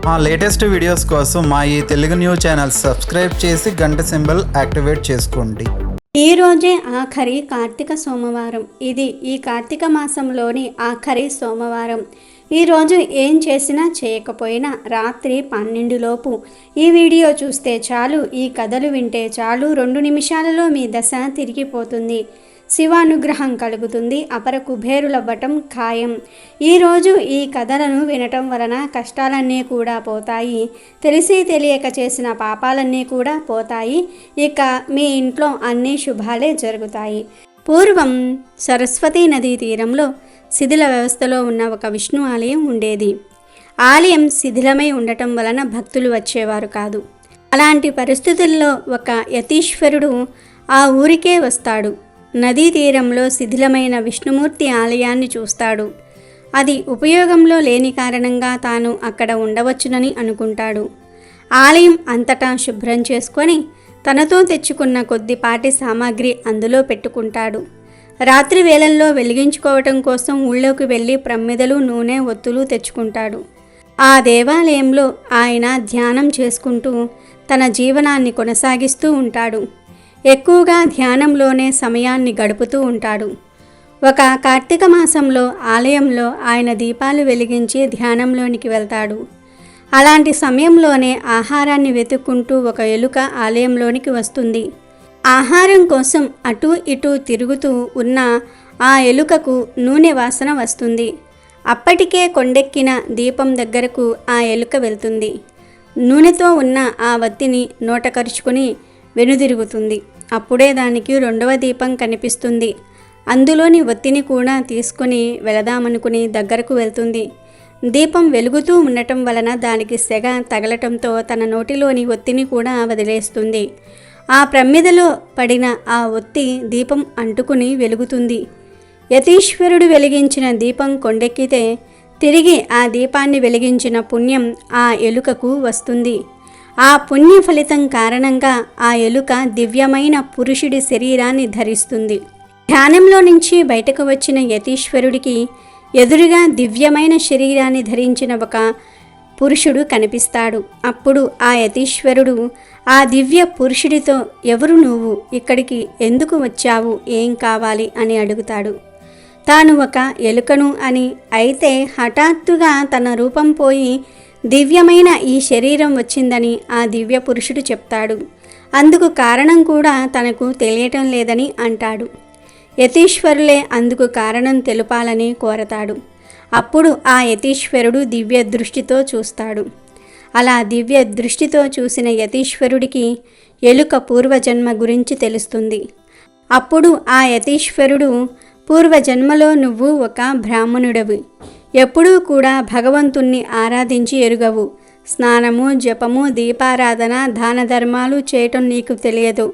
మా latest videos కోసం మా ఈ తెలుగు న్యూస్ ఛానల్ సబ్స్క్రైబ్ చేసి గంట సింబల్ యాక్టివేట్ చేసుకోండి. ఈ రోజే ఆఖరి కార్తీక సోమవారం. ఇది ఈ కార్తీక మాసంలోని ఆఖరి సోమవారం. ఈరోజు ఏం చేసినా చేయకపోయినా రాత్రి 12 లోపు ఈ వీడియో చూస్తే చాలు, ఈ కథలు వింటే చాలు, 2 నిమిషాలలో మీ దశ తిరిగిపోతుంది, శివానుగ్రహం కలుగుతుంది, అపర కుబేరులవ్వటం ఖాయం. ఈరోజు ఈ కథలను వినటం వలన కష్టాలన్నీ కూడా పోతాయి, తెలిసి తెలియక చేసిన పాపాలన్నీ కూడా పోతాయి, ఇక మీ ఇంట్లో అన్ని శుభాలే జరుగుతాయి. పూర్వం సరస్వతీ నదీ తీరంలో శిథిల వ్యవస్థలో ఉన్న ఒక విష్ణు ఆలయం ఉండేది. ఆలయం శిథిలమై ఉండటం వలన భక్తులు వచ్చేవారు కాదు. అలాంటి పరిస్థితుల్లో ఒక యతీశ్వరుడు ఆ ఊరికే వస్తాడు. నదీ తీరంలో శిథిలమైన విష్ణుమూర్తి ఆలయాన్ని చూస్తాడు. అది ఉపయోగంలో లేని కారణంగా తాను అక్కడ ఉండవచ్చునని అనుకుంటాడు. ఆలయం అంతటా శుభ్రం చేసుకొని తనతో తెచ్చుకున్న కొద్దిపాటి సామాగ్రి అందులో పెట్టుకుంటాడు. రాత్రి వేళల్లో వెలిగించుకోవటం కోసం ఊళ్ళోకి వెళ్ళి ప్రమ్మిదలు, నూనె, ఒత్తులు తెచ్చుకుంటాడు. ఆ దేవాలయంలో ఆయన ధ్యానం చేసుకుంటూ తన జీవనాన్ని కొనసాగిస్తూ ఉంటాడు. ఎక్కువగా ధ్యానంలోనే సమయాన్ని గడుపుతూ ఉంటాడు. ఒక కార్తీక మాసంలో ఆలయంలో ఆయన దీపాలు వెలిగించి ధ్యానంలోనికి వెళ్తాడు. అలాంటి సమయంలోనే ఆహారాన్ని వెతుక్కుంటూ ఒక ఎలుక ఆలయంలోనికి వస్తుంది. ఆహారం కోసం అటూ ఇటూ తిరుగుతూ ఉన్న ఆ ఎలుకకు నూనె వాసన వస్తుంది. అప్పటికే కొండెక్కిన దీపం దగ్గరకు ఆ ఎలుక వెళ్తుంది. నూనెతో ఉన్న ఆ వత్తిని నోట కరుచుకుని వెనుదిరుగుతుంది. అప్పుడే దానికి 2వ దీపం కనిపిస్తుంది. అందులోని ఒత్తిని కూడా తీసుకుని వెళదామనుకుని దగ్గరకు వెళ్తుంది. దీపం వెలుగుతూ ఉండటం వలన దానికి సెగ తగలటంతో తన నోటిలోని ఒత్తిని కూడా వదిలేస్తుంది. ఆ ప్రమ్మిదలో పడిన ఆ ఒత్తి దీపం అంటుకుని వెలుగుతుంది. యతీశ్వరుడు వెలిగించిన దీపం కొండెక్కితే తిరిగి ఆ దీపాన్ని వెలిగించిన పుణ్యం ఆ ఎలుకకు వస్తుంది. ఆ పుణ్య ఫలితం కారణంగా ఆ ఎలుక దివ్యమైన పురుషుడి శరీరాన్ని ధరిస్తుంది. ధ్యానంలో నుంచి బయటకు వచ్చిన యతీశ్వరుడికి ఎదురుగా దివ్యమైన శరీరాన్ని ధరించిన ఒక పురుషుడు కనిపిస్తాడు. అప్పుడు ఆ యతీశ్వరుడు ఆ దివ్య పురుషుడితో, ఎవరు నువ్వు, ఇక్కడికి ఎందుకు వచ్చావు, ఏం కావాలి అని అడుగుతాడు. తాను ఒక ఎలుకను అని, అయితే హఠాత్తుగా తన రూపం పోయి దివ్యమైన ఈ శరీరం వచ్చిందని ఆ దివ్య పురుషుడు చెప్తాడు. అందుకు కారణం కూడా తనకు తెలియటం లేదని అంటాడు. యతీశ్వరులే అందుకు కారణం తెలుపాలని కోరతాడు. అప్పుడు ఆ యతీశ్వరుడు దివ్య దృష్టితో చూస్తాడు. అలా దివ్య దృష్టితో చూసిన యతీశ్వరుడికి ఎలుక పూర్వజన్మ గురించి తెలుస్తుంది. అప్పుడు ఆ యతీశ్వరుడు, పూర్వజన్మలో నువ్వు ఒక బ్రాహ్మణుడవి, ఎప్పుడూ కూడా భగవంతుణ్ణి ఆరాధించి ఎరుగవు, స్నానము, జపము, దీపారాధన, దాన ధర్మాలు చేయటం నీకు తెలియదు.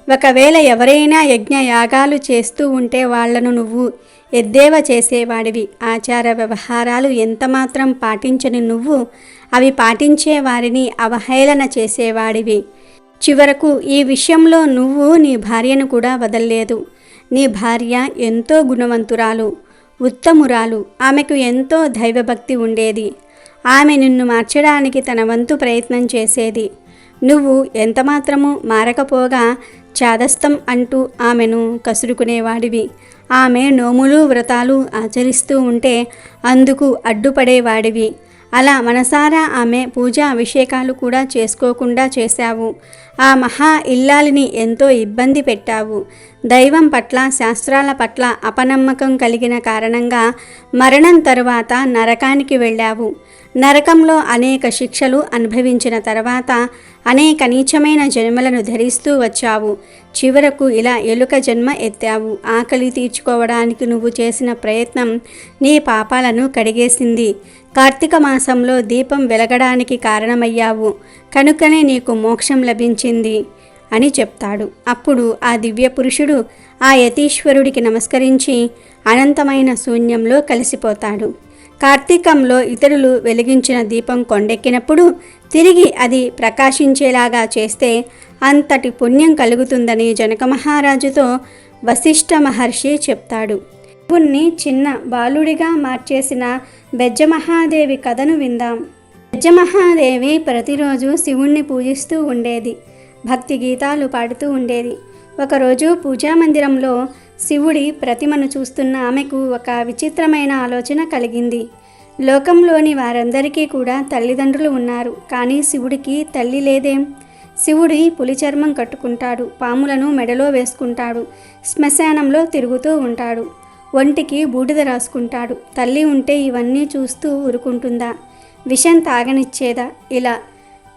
ఒకవేళ ఎవరైనా యజ్ఞ యాగాలు చేస్తూ ఉంటే వాళ్లను నువ్వు ఎద్దేవా చేసేవాడివి. ఆచార వ్యవహారాలు ఎంతమాత్రం పాటించని నువ్వు అవి పాటించే వారిని అవహేళన చేసేవాడివి. చివరకు ఈ విషయంలో నువ్వు నీ భార్యను కూడా వదల్లేదు. నీ భార్య ఎంతో గుణవంతురాలు, ఉత్తమురాలు, ఆమెకు ఎంతో దైవభక్తి ఉండేది. ఆమె నిన్ను మార్చడానికి తన వంతు ప్రయత్నం చేసేది. నువ్వు ఎంతమాత్రము మారకపోగా చాదస్తం అంటూ ఆమెను కసురుకునేవాడివి. ఆమె నోములు, వ్రతాలు ఆచరిస్తూ ఉంటే అందుకు అడ్డుపడేవాడివి. అలా మనసారా ఆమె పూజా అభిషేకాలు కూడా చేసుకోకుండా చేశావు. ఆ మహా ఇల్లాలిని ఎంతో ఇబ్బంది పెట్టావు. దైవం పట్ల, శాస్త్రాల పట్ల అపనమ్మకం కలిగిన కారణంగా మరణం తరువాత నరకానికి వెళ్ళావు. నరకంలో అనేక శిక్షలు అనుభవించిన తర్వాత అనేక నీచమైన జన్మలను ధరిస్తూ వచ్చావు. చివరకు ఇలా ఎలుక జన్మ ఎత్తావు. ఆకలి తీర్చుకోవడానికి నువ్వు చేసిన ప్రయత్నం నీ పాపాలను కడిగేసింది. కార్తీక మాసంలో దీపం వెలగడానికి కారణమయ్యావు, కనుకనే నీకు మోక్షం లభించింది అని చెప్తాడు. అప్పుడు ఆ దివ్య పురుషుడు ఆ యతీశ్వరుడికి నమస్కరించి అనంతమైన శూన్యంలో కలిసిపోతాడు. కార్తీకంలో ఇతరులు వెలిగించిన దీపం కొండెక్కినప్పుడు తిరిగి అది ప్రకాశించేలాగా చేస్తే అంతటి పుణ్యం కలుగుతుందని జనక మహారాజుతో వశిష్ఠ మహర్షి చెప్తాడు. శివుణ్ణి చిన్న బాలుడిగా మార్చేసిన బెజ్జమహాదేవి కథను విందాం. బెజ్జమహాదేవి ప్రతిరోజు శివుణ్ణి పూజిస్తూ ఉండేది. భక్తి గీతాలు పాడుతూ ఉండేది. ఒకరోజు పూజామందిరంలో శివుడి ప్రతిమను చూస్తున్న ఆమెకు ఒక విచిత్రమైన ఆలోచన కలిగింది. లోకంలోని వారందరికీ కూడా తల్లిదండ్రులు ఉన్నారు, కానీ శివుడికి తల్లి లేదేం? శివుడి పులి చర్మం కట్టుకుంటాడు, పాములను మెడలో వేసుకుంటాడు, శ్మశానంలో తిరుగుతూ ఉంటాడు, ఒంటికి బూడిద రాసుకుంటాడు. తల్లి ఉంటే ఇవన్నీ చూస్తూ ఊరుకుంటుందా? విషం తాగనిచ్చేదా? ఇలా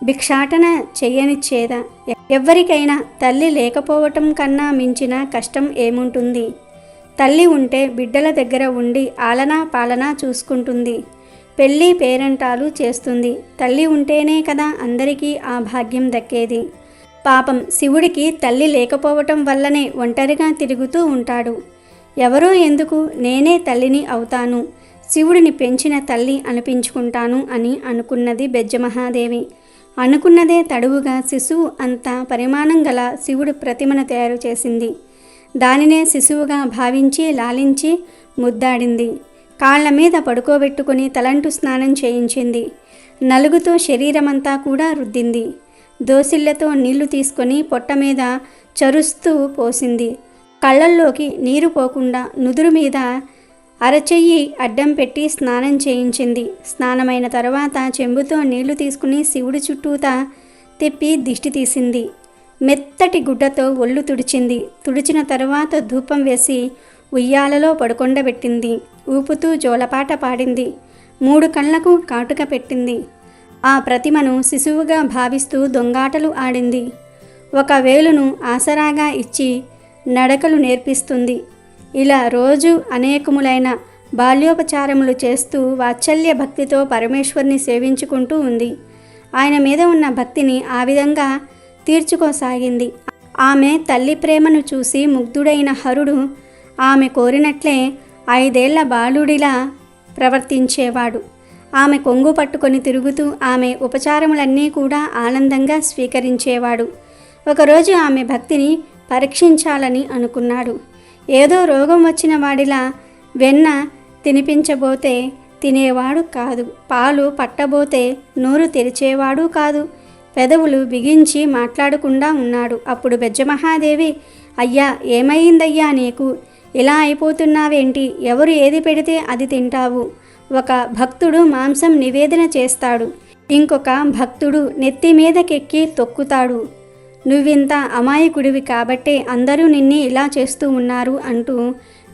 భిక్షాటన చెయ్యనిచ్చేదా? ఎవ్వరికైనా తల్లి లేకపోవటం కన్నా మించిన కష్టం ఏముంటుంది? తల్లి ఉంటే బిడ్డల దగ్గర ఉండి ఆలనా పాలనా చూసుకుంటుంది, పెళ్ళి పేరంటాలు చేస్తుంది. తల్లి ఉంటేనే కదా అందరికీ ఆ భాగ్యం దక్కేది. పాపం శివుడికి తల్లి లేకపోవటం వల్లనే ఒంటరిగా తిరుగుతూ ఉంటాడు. ఎవరో ఎందుకు, నేనే తల్లిని అవుతాను, శివుడిని పెంచిన తల్లి అనిపించుకుంటాను అని అనుకున్నది బెజ్జమహాదేవి. అనుకున్నదే తడువుగా శిశువు అంత పరిమాణం గల శివుడి ప్రతిమను తయారు చేసింది. దానినే శిశువుగా భావించి లాలించి ముద్దాడింది. కాళ్ల మీద పడుకోబెట్టుకుని తలంటు స్నానం చేయించింది. నలుగుతో శరీరమంతా కూడా రుద్దింది. దోసిళ్లతో నీళ్లు తీసుకొని పొట్ట మీద చరుస్తూ పోసింది. కళ్ళల్లోకి నీరు పోకుండా నుదురు మీద అరచెయ్యి అడ్డం పెట్టి స్నానం చేయించింది. స్నానమైన తర్వాత చెంబుతో నీళ్లు తీసుకుని శివుడి చుట్టూతా తిప్పి దిష్టి తీసింది. మెత్తటి గుడ్డతో ఒళ్ళు తుడిచింది. తుడిచిన తర్వాత ధూపం వేసి ఉయ్యాలలో పడుకొండబెట్టింది. ఊపుతూ జోలపాట పాడింది. 3 కళ్ళకు కాటుక పెట్టింది. ఆ ప్రతిమను శిశువుగా భావిస్తూ దొంగాటలు ఆడింది. ఒక వేలును ఆసరాగా ఇచ్చి నడకలు నేర్పిస్తుంది. ఇలా రోజు అనేకములైన బాల్యోపచారములు చేస్తూ వాత్సల్య భక్తితో పరమేశ్వరుని సేవించుకుంటూ ఉంది. ఆయన మీద ఉన్న భక్తిని ఆ విధంగా తీర్చుకోసాగింది. ఆమె తల్లి ప్రేమను చూసి ముగ్ధుడైన హరుడు ఆమె కోరినట్లే 5 ఏళ్ల బాలుడిలా ప్రవర్తించేవాడు. ఆమె కొంగు పట్టుకొని తిరుగుతూ ఆమె ఉపచారములన్నీ కూడా ఆనందంగా స్వీకరించేవాడు. ఒకరోజు ఆమె భక్తిని పరీక్షించాలని అనుకున్నాడు. ఏదో రోగం వచ్చిన వాడిలా వెన్న తినిపించబోతే తినేవాడు కాదు, పాలు పట్టబోతే నోరు తెరిచేవాడు కాదు, పెదవులు బిగించి మాట్లాడకుండా ఉన్నాడు. అప్పుడు బెజ్జమహాదేవి, అయ్యా, ఏమైందయ్యా నీకు? ఇలా అయిపోతున్నావేంటి? ఎవరు ఏది పెడితే అది తింటావు? ఒక భక్తుడు మాంసం నివేదన చేస్తాడు, ఇంకొక భక్తుడు నెత్తి మీదకెక్కి తొక్కుతాడు. నువ్వింత అమాయకుడివి కాబట్టే అందరూ నిన్ని ఇలా చేస్తూ ఉన్నారు అంటూ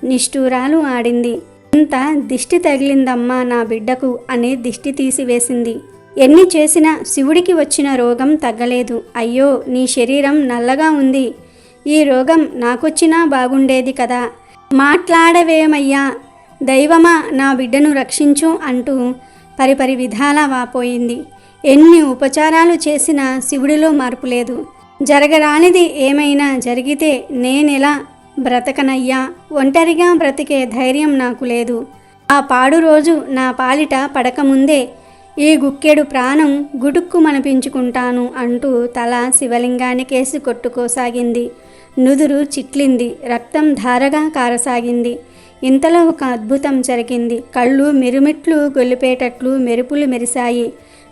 నిష్ఠూరాలు ఆడింది. ఇంత దిష్టి తగిలిందమ్మా నా బిడ్డకు అని దిష్టి తీసివేసింది. ఎన్ని చేసినా శివుడికి వచ్చిన రోగం తగ్గలేదు. అయ్యో, నీ శరీరం నల్లగా ఉంది, ఈ రోగం నాకొచ్చినా బాగుండేది కదా, మాట్లాడవేమయ్యా, దైవమా నా బిడ్డను రక్షించు అంటూ పరిపరి విధాలా వాపోయింది. ఎన్ని ఉపచారాలు చేసినా శివుడిలో మార్పు లేదు. జరగరానిది ఏమైనా జరిగితే నేనెలా బ్రతకనయ్యా? ఒంటరిగా బ్రతికే ధైర్యం నాకు లేదు. ఆ పాడు రోజు నా పాలిట పడకముందే ఈ గుక్కెడు ప్రాణం గుడుక్కు మనిపించుకుంటాను అంటూ తల శివలింగానికేసి కొట్టుకోసాగింది. నుదురు చిట్లింది. రక్తం ధారగా కారసాగింది. ఇంతలో ఒక అద్భుతం జరిగింది. కళ్ళు మిరుమిట్లు గొల్లిపేటట్లు మెరుపులు మెరిశాయి.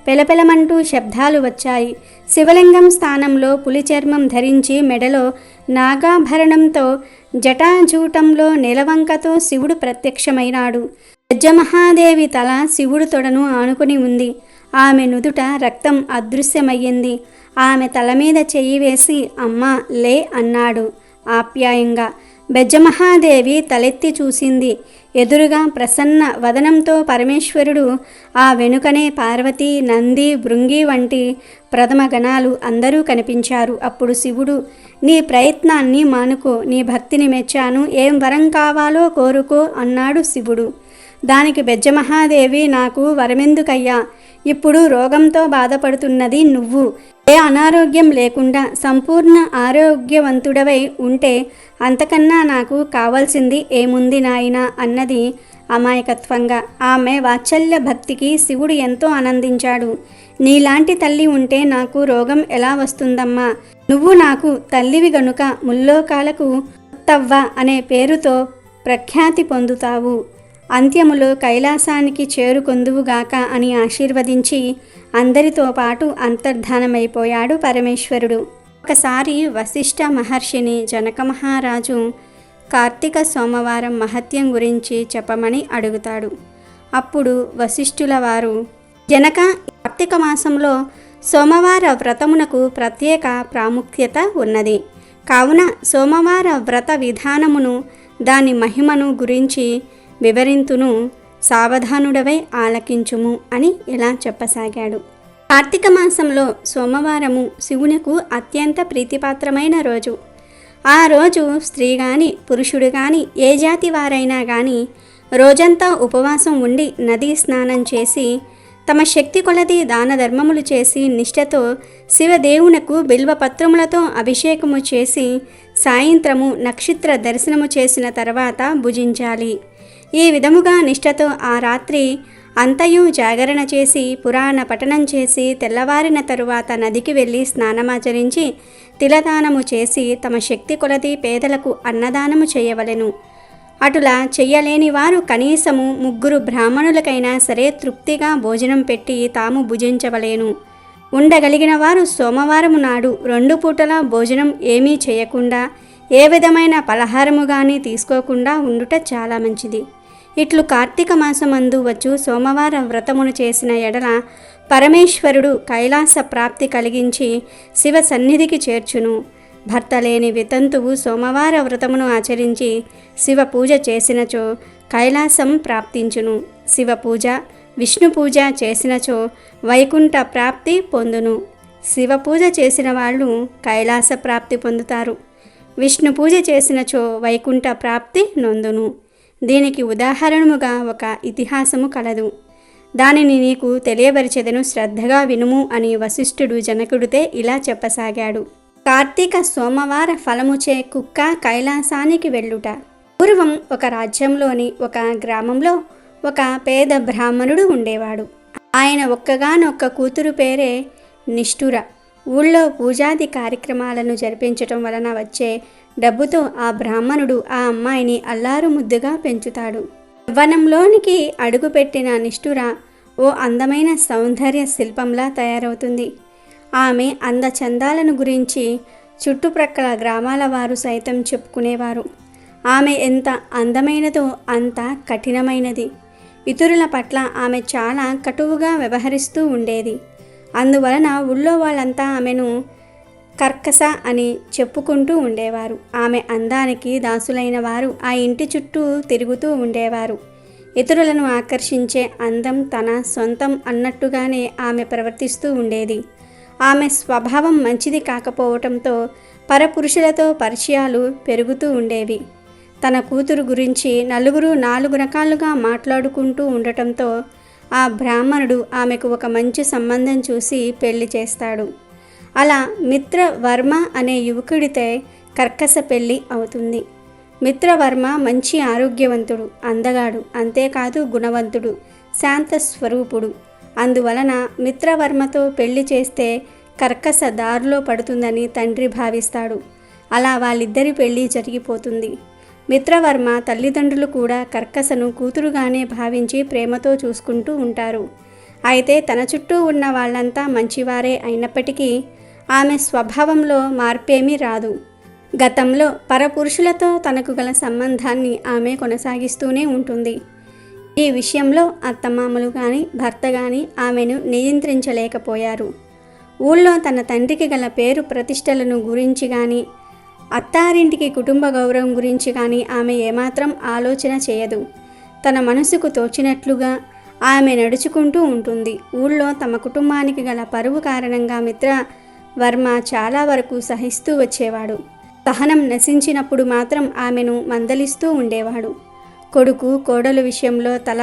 పెలపెలమంటూ శబ్దాలు వచ్చాయి. శివలింగం స్థానంలో పులి చర్మం ధరించి మెడలో నాగాభరణంతో జటాజూటంలో నెలవంకతో శివుడు ప్రత్యక్షమైనాడు. బెజ్జమహాదేవి తల శివుడు తొడను ఆనుకుని ఉంది. ఆమె నుదుట రక్తం అదృశ్యమయ్యింది. ఆమె తల మీద చెయ్యి వేసి అమ్మా లే అన్నాడు ఆప్యాయంగా. బెజ్జమహాదేవి తలెత్తి చూసింది. ఎదురుగా ప్రసన్న వదనంతో పరమేశ్వరుడు, ఆ వెనుకనే పార్వతి, నంది, భృంగి వంటి ప్రథమ గణాలు అందరూ కనిపించారు. అప్పుడు శివుడు, నీ ప్రయత్నాన్ని మానుకో, నీ భక్తిని మెచ్చాను, ఏం వరం కావాలో కోరుకో అన్నాడు శివుడు. దానికి బెజ్జమహాదేవి, నాకు వరమెందుకయ్యా, ఇప్పుడు రోగంతో బాధపడుతున్నది నువ్వు. ఏ అనారోగ్యం లేకుండా సంపూర్ణ ఆరోగ్యవంతుడవై ఉంటే అంతకన్నా నాకు కావాల్సింది ఏముంది నాయనా అన్నది అమాయకత్వంగా. ఆమె వాత్సల్య భక్తికి శివుడు ఎంతో ఆనందించాడు. నీలాంటి తల్లి ఉంటే నాకు రోగం ఎలా వస్తుందమ్మా? నువ్వు నాకు తల్లివి గనుక ముల్లోకాలకు తవ్వ అనే పేరుతో ప్రఖ్యాతి పొందుతావు అంత్యములో కైలాసానికి చేరుకొందువుగాక అని ఆశీర్వదించి అందరితో పాటు అంతర్ధానమైపోయాడు పరమేశ్వరుడు. ఒకసారి వశిష్ఠ మహర్షిని జనక మహారాజు కార్తీక సోమవారం మహత్యం గురించి చెప్పమని అడుగుతాడు. అప్పుడు వశిష్ఠుల వారు, జనక, కార్తీక మాసంలో సోమవార వ్రతమునకు ప్రత్యేక ప్రాముఖ్యత ఉన్నది. కావున సోమవార వ్రత విధానమును, దాని మహిమను గురించి వివరింతును, సావధానుడవై ఆలకించుము అని ఇలా చెప్పసాగాడు. కార్తీక మాసంలో సోమవారము శివునకు అత్యంత ప్రీతిపాత్రమైన రోజు. ఆ రోజు స్త్రీ గాని పురుషుడు గాని ఏ జాతి వారైనా గాని రోజంతా ఉపవాసం ఉండి నదీ స్నానం చేసి తమ శక్తి కొలది దాన ధర్మములు చేసి నిష్ఠతో శివదేవునకు బిల్వపత్రములతో అభిషేకము చేసి సాయంత్రము నక్షత్ర దర్శనము చేసిన తర్వాత భుజించాలి. ఈ విధముగా నిష్ఠతో ఆ రాత్రి అంతయు జాగరణ చేసి పురాణ పఠనం చేసి తెల్లవారిన తరువాత నదికి వెళ్ళి స్నానమాచరించి తిలదానము చేసి తమ శక్తి కొలది పేదలకు అన్నదానము చేయవలెను. అటులా చెయ్యలేని వారు కనీసము 3 బ్రాహ్మణులకైనా సరే తృప్తిగా భోజనం పెట్టి తాము భుజించవలేను. ఉండగలిగిన వారు సోమవారము నాడు 2 పూటల భోజనం ఏమీ చేయకుండా ఏ విధమైన పలహారము కానీ తీసుకోకుండా ఉండుట చాలా మంచిది. ఇట్లు కార్తీక మాసమందు వచ్చు సోమవార వ్రతమును చేసిన ఎడల పరమేశ్వరుడు కైలాస ప్రాప్తి కలిగించి శివ సన్నిధికి చేర్చును. భర్త లేని వితంతువు సోమవార వ్రతమును ఆచరించి శివ పూజ చేసినచో కైలాసం ప్రాప్తించును. శివ పూజ, విష్ణు పూజ చేసినచో వైకుంఠ ప్రాప్తి పొందును. శివ పూజ చేసిన వాళ్ళు కైలాస ప్రాప్తి పొందుతారు. విష్ణు పూజ చేసినచో వైకుంఠ ప్రాప్తి నొందును. దీనికి ఉదాహరణముగా ఒక ఇతిహాసము కలదు. దానిని నీకు తెలియబరిచెదను, శ్రద్ధగా వినుము అని వశిష్ఠుడు జనకుడితే ఇలా చెప్పసాగాడు. కార్తీక సోమవార ఫలముచే కుక్క కైలాసానికి వెళ్ళుట. పూర్వం ఒక రాజ్యంలోని ఒక గ్రామంలో ఒక పేద బ్రాహ్మణుడు ఉండేవాడు. ఆయన ఒక్కగానొక్క కూతురు పేరే నిష్ఠుర. ఊళ్ళో పూజాది కార్యక్రమాలను జరిపించటం వలన వచ్చే డబ్బుతో ఆ బ్రాహ్మణుడు ఆ అమ్మాయిని అల్లారు ముద్దుగా పెంచుతాడు. యవ్వనంలోనికి అడుగుపెట్టిన నిష్ఠుర ఓ అందమైన సౌందర్య శిల్పంలా తయారవుతుంది. ఆమె అందచందాలను గురించి చుట్టుప్రక్కల గ్రామాల వారు సైతం చెప్పుకునేవారు. ఆమె ఎంత అందమైనదో అంత కఠినమైనది. ఇతరుల పట్ల ఆమె చాలా కటువుగా వ్యవహరిస్తూ ఉండేది. అందువలన ఊళ్ళో వాళ్ళంతా ఆమెను కర్కస అని చెప్పుకుంటూ ఉండేవారు. ఆమె అందానికి దాసులైన వారు ఆ ఇంటి చుట్టూ తిరుగుతూ ఉండేవారు. ఇతరులను ఆకర్షించే అందం తన సొంతం అన్నట్టుగానే ఆమె ప్రవర్తిస్తూ ఉండేది. ఆమె స్వభావం మంచిది కాకపోవటంతో పరపురుషులతో పరిచయాలు పెరుగుతూ ఉండేవి. తన కూతురు గురించి నలుగురు 4 రకాలుగా మాట్లాడుకుంటూ ఉండటంతో ఆ బ్రాహ్మణుడు ఆమెకు ఒక మంచి సంబంధం చూసి పెళ్లి చేస్తాడు. అలా మిత్రవర్మ అనే యువకుడితే కర్కస పెళ్లి అవుతుంది. మిత్రవర్మ మంచి ఆరోగ్యవంతుడు, అందగాడు, అంతేకాదు గుణవంతుడు, శాంత స్వరూపుడు. అందువలన మిత్రవర్మతో పెళ్లి చేస్తే కర్కస దారిలో పడుతుందని తండ్రి భావిస్తాడు. అలా వాళ్ళిద్దరి పెళ్లి జరిగిపోతుంది. మిత్రవర్మ తల్లిదండ్రులు కూడా కర్కసను కూతురుగానే భావించి ప్రేమతో చూసుకుంటూ ఉంటారు. అయితే తన చుట్టూ ఉన్న వాళ్ళంతా మంచివారే అయినప్పటికీ ఆమె స్వభావంలో మార్పేమీ రాదు. గతంలో పరపురుషులతో తనకు గల సంబంధాన్ని ఆమె కొనసాగిస్తూనే ఉంటుంది. ఈ విషయంలో అత్తమామలు కానీ భర్త కానీ ఆమెను నియంత్రించలేకపోయారు. ఊళ్ళో తన తండ్రికి గల పేరు ప్రతిష్టలను గురించి కానీ అత్తారింటికి కుటుంబ గౌరవం గురించి కానీ ఆమె ఏమాత్రం ఆలోచన చేయదు. తన మనసుకు తోచినట్లుగా ఆమె నడుచుకుంటూ ఉంటుంది. ఊళ్ళో తమ కుటుంబానికి గల పరువు కారణంగా మిత్రవర్మ చాలా వరకు సహిస్తూ వచ్చేవాడు. సహనం నశించినప్పుడు మాత్రం ఆమెను మందలిస్తూ ఉండేవాడు. కొడుకు కోడలు విషయంలో తల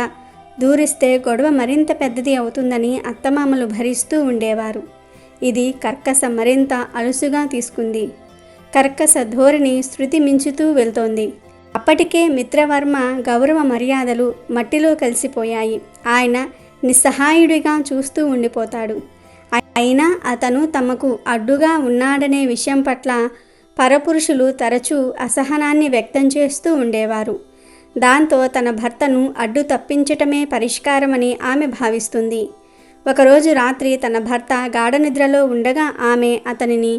దూరిస్తే గొడవ మరింత పెద్దది అవుతుందని అత్తమామలు భరిస్తూ ఉండేవారు. ఇది కర్కస మరింత అలుసుగా తీసుకుంది. కర్కస ధోరణి శృతి మించుతూ వెళ్తోంది. అప్పటికే మిత్రవర్మ గౌరవ మర్యాదలు మట్టిలో కలిసిపోయాయి. ఆయన నిస్సహాయుడిగా చూస్తూ ఉండిపోతాడు. అయినా అతను తమకు అడ్డుగా ఉన్నాడనే విషయం పట్ల పరపురుషులు తరచూ అసహనాన్ని వ్యక్తం చేస్తూ ఉండేవారు. దాంతో తన భర్తను అడ్డు తప్పించటమే పరిష్కారమని ఆమె భావిస్తుంది. ఒకరోజు రాత్రి తన భర్త గాఢనిద్రలో ఉండగా ఆమె అతనిని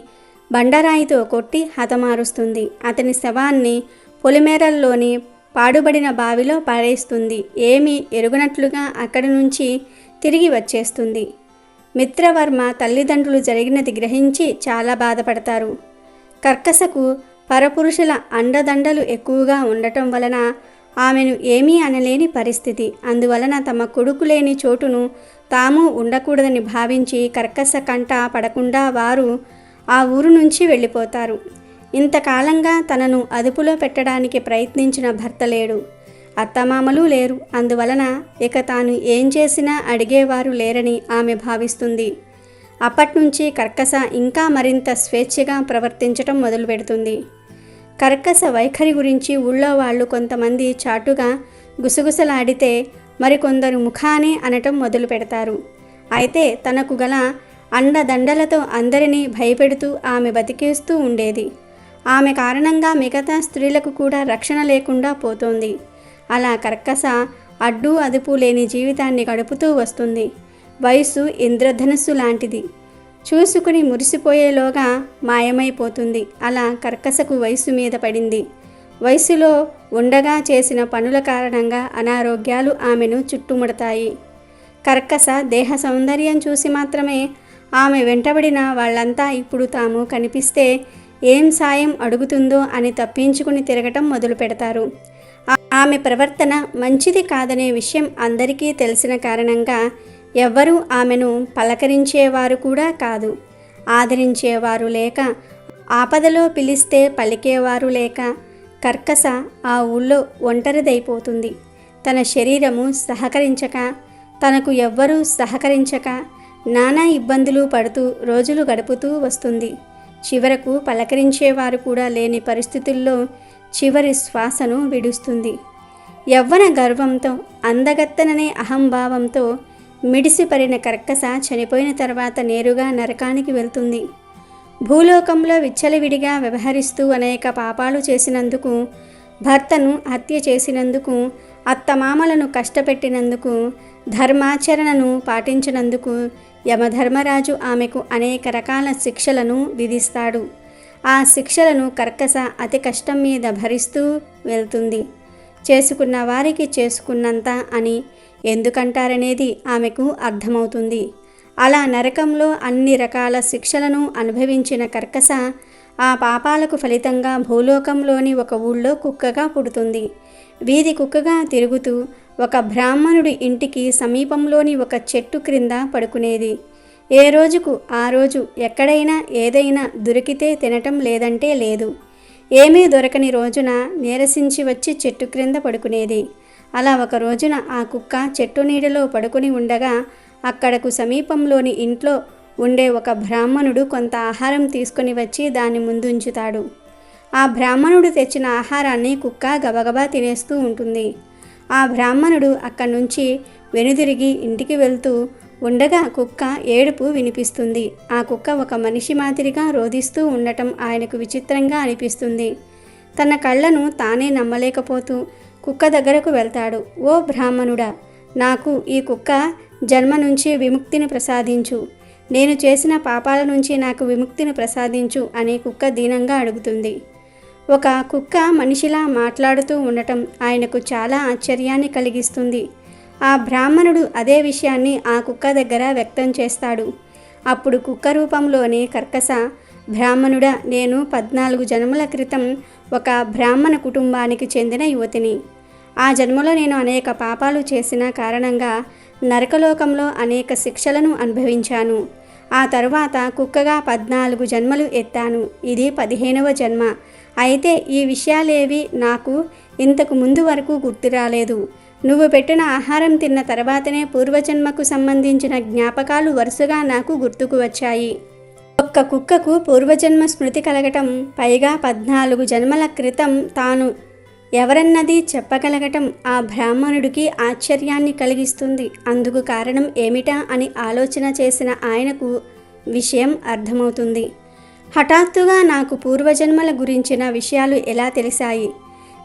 బండరాయితో కొట్టి హతమారుస్తుంది. అతని శవాన్ని పొలిమేరల్లోని పాడుబడిన బావిలో పారేస్తుంది. ఏమీ ఎరుగనట్లుగా అక్కడి నుంచి తిరిగి వచ్చేస్తుంది. మిత్రవర్మ తల్లిదండ్రులు జరిగినది గ్రహించి చాలా బాధపడతారు. కర్కసకు పరపురుషుల అండదండలు ఎక్కువగా ఉండటం వలన ఆమెను ఏమీ అనలేని పరిస్థితి. అందువలన తమ కొడుకు లేని చోటును తాము ఉండకూడదని భావించి కర్కస కంట పడకుండా వారు ఆ ఊరు నుంచి వెళ్ళిపోతారు. ఇంతకాలంగా తనను అదుపులో పెట్టడానికి ప్రయత్నించిన భర్త లేడు, అత్తమామలు లేరు. అందువలన ఇక తాను ఏం చేసినా అడిగేవారు లేరని ఆమె భావిస్తుంది. అప్పట్నుంచి కర్కస ఇంకా మరింత స్వేచ్ఛగా ప్రవర్తించటం మొదలుపెడుతుంది. కర్కస వైఖరి గురించి ఊళ్ళో వాళ్ళు కొంతమంది చాటుగా గుసగుసలాడితే మరికొందరు ముఖానే అనటం మొదలు పెడతారు. అయితే తనకు గల అండదండలతో అందరినీ భయపెడుతూ ఆమె బతికేస్తూ ఉండేది. ఆమె కారణంగా మిగతా స్త్రీలకు కూడా రక్షణ లేకుండా పోతోంది. అలా కర్కస అడ్డు అదుపు లేని జీవితాన్ని గడుపుతూ వస్తుంది. వయసు ఇంద్రధనుస్సు లాంటిది, చూసుకుని మురిసిపోయేలోగా మాయమైపోతుంది. అలా కర్కసకు వయసు మీద పడింది. వయసులో ఉండగా చేసిన పనుల కారణంగా అనారోగ్యాలు ఆమెను చుట్టుముడతాయి. కర్కస దేహ సౌందర్యం చూసి మాత్రమే ఆమె వెంటబడిన వాళ్ళంతా ఇప్పుడు తాము కనిపిస్తే ఏం సాయం అడుగుతుందో అని తప్పించుకుని తిరగటం మొదలు పెడతారు. ఆమె ప్రవర్తన మంచిది కాదనే విషయం అందరికీ తెలిసిన కారణంగా ఎవ్వరూ ఆమెను పలకరించేవారు కూడా కాదు. ఆదరించేవారు లేక, ఆపదలో పిలిస్తే పలికేవారు లేక కర్కస ఆ ఊళ్ళో ఒంటరిదైపోతుంది. తన శరీరము సహకరించక, తనకు ఎవ్వరూ సహకరించక నానా ఇబ్బందులు పడుతూ రోజులు గడుపుతూ వస్తుంది. చివరకు పలకరించేవారు కూడా లేని పరిస్థితుల్లో చివరి శ్వాసను విడుస్తుంది. యవ్వన గర్వంతో, అందగత్తననే అహంభావంతో మిడిసిపడిన కర్కస చనిపోయిన తర్వాత నేరుగా నరకానికి వెళ్తుంది. భూలోకంలో విచ్చలవిడిగా వ్యవహరిస్తూ అనేక పాపాలు చేసినందుకు, భర్తను హత్య చేసినందుకు, అత్తమామలను కష్టపెట్టినందుకు, ధర్మాచరణను పాటించినందుకు యమధర్మరాజు ఆమెకు అనేక రకాల శిక్షలను విధిస్తాడు. ఆ శిక్షలను కర్కస అతి కష్టం మీద భరిస్తూ వెళ్తుంది. చేసుకున్న వారికి చేసుకున్నంత అని ఎందుకంటారనేది ఆమెకు అర్థమవుతుంది. అలా నరకంలో అన్ని రకాల శిక్షలను అనుభవించిన కర్కస ఆ పాపాలకు ఫలితంగా భూలోకంలోని ఒక ఊళ్ళో కుక్కగా పుడుతుంది. వీధి కుక్కగా తిరుగుతూ ఒక బ్రాహ్మణుడి ఇంటికి సమీపంలోని ఒక చెట్టు క్రింద పడుకునేది. ఏ రోజుకు ఆ రోజు ఎక్కడైనా ఏదైనా దొరికితే తినటం, లేదంటే లేదు. ఏమీ దొరకని రోజున నీరసించి వచ్చి చెట్టు క్రింద పడుకునేది. అలా ఒక రోజున ఆ కుక్క చెట్టు నీడలో పడుకుని ఉండగా అక్కడకు సమీపంలోని ఇంట్లో ఉండే ఒక బ్రాహ్మణుడు కొంత ఆహారం తీసుకుని వచ్చి దాన్ని ముందుంచుతాడు. ఆ బ్రాహ్మణుడు తెచ్చిన ఆహారాన్ని కుక్క గబగబా తినేస్తూ ఉంటుంది. ఆ బ్రాహ్మణుడు అక్కడి నుంచి వెనుదిరిగి ఇంటికి వెళ్తూ ఉండగా కుక్క ఏడుపు వినిపిస్తుంది. ఆ కుక్క ఒక మనిషి మాదిరిగా రోదిస్తూ ఉండటం ఆయనకు విచిత్రంగా అనిపిస్తుంది. తన కళ్ళను తానే నమ్మలేకపోతూ కుక్క దగ్గరకు వెళ్తాడు. ఓ బ్రాహ్మణుడా, నాకు ఈ కుక్క జన్మ నుంచి విముక్తిని ప్రసాదించు, నేను చేసిన పాపాల నుంచి నాకు విముక్తిని ప్రసాదించు అని కుక్క దీనంగా అడుగుతుంది. ఒక కుక్క మనిషిలా మాట్లాడుతూ ఉండటం ఆయనకు చాలా ఆశ్చర్యాన్ని కలిగిస్తుంది. ఆ బ్రాహ్మణుడు అదే విషయాన్ని ఆ కుక్క దగ్గర వ్యక్తం చేస్తాడు. అప్పుడు కుక్క రూపంలోని కర్కస, బ్రాహ్మణుడా, నేను 14 జన్మల క్రితం ఒక బ్రాహ్మణ కుటుంబానికి చెందిన యువతిని. ఆ జన్మలో నేను అనేక పాపాలు చేసిన కారణంగా నరకలోకంలో అనేక శిక్షలను అనుభవించాను. ఆ తరువాత కుక్కగా 14 జన్మలు ఎత్తాను. ఇది 15వ జన్మ. అయితే ఈ విషయాలేవి నాకు ఇంతకు ముందు వరకు గుర్తు రాలేదు. నువ్వు పెట్టిన ఆహారం తిన్న తర్వాతనే పూర్వజన్మకు సంబంధించిన జ్ఞాపకాలు వరుసగా నాకు గుర్తుకు వచ్చాయి. ఒక్క కుక్కకు పూర్వజన్మ స్మృతి కలగటం, పైగా 14 జన్మల క్రితం తాను ఎవరన్నది చెప్పగలగటం ఆ బ్రాహ్మణుడికి ఆశ్చర్యాన్ని కలిగిస్తుంది. అందుకు కారణం ఏమిటా అని ఆలోచన చేసిన ఆయనకు విషయం అర్థమవుతుంది. హఠాత్తుగా నాకు పూర్వజన్మల గురించిన విషయాలు ఎలా తెలిసాయి?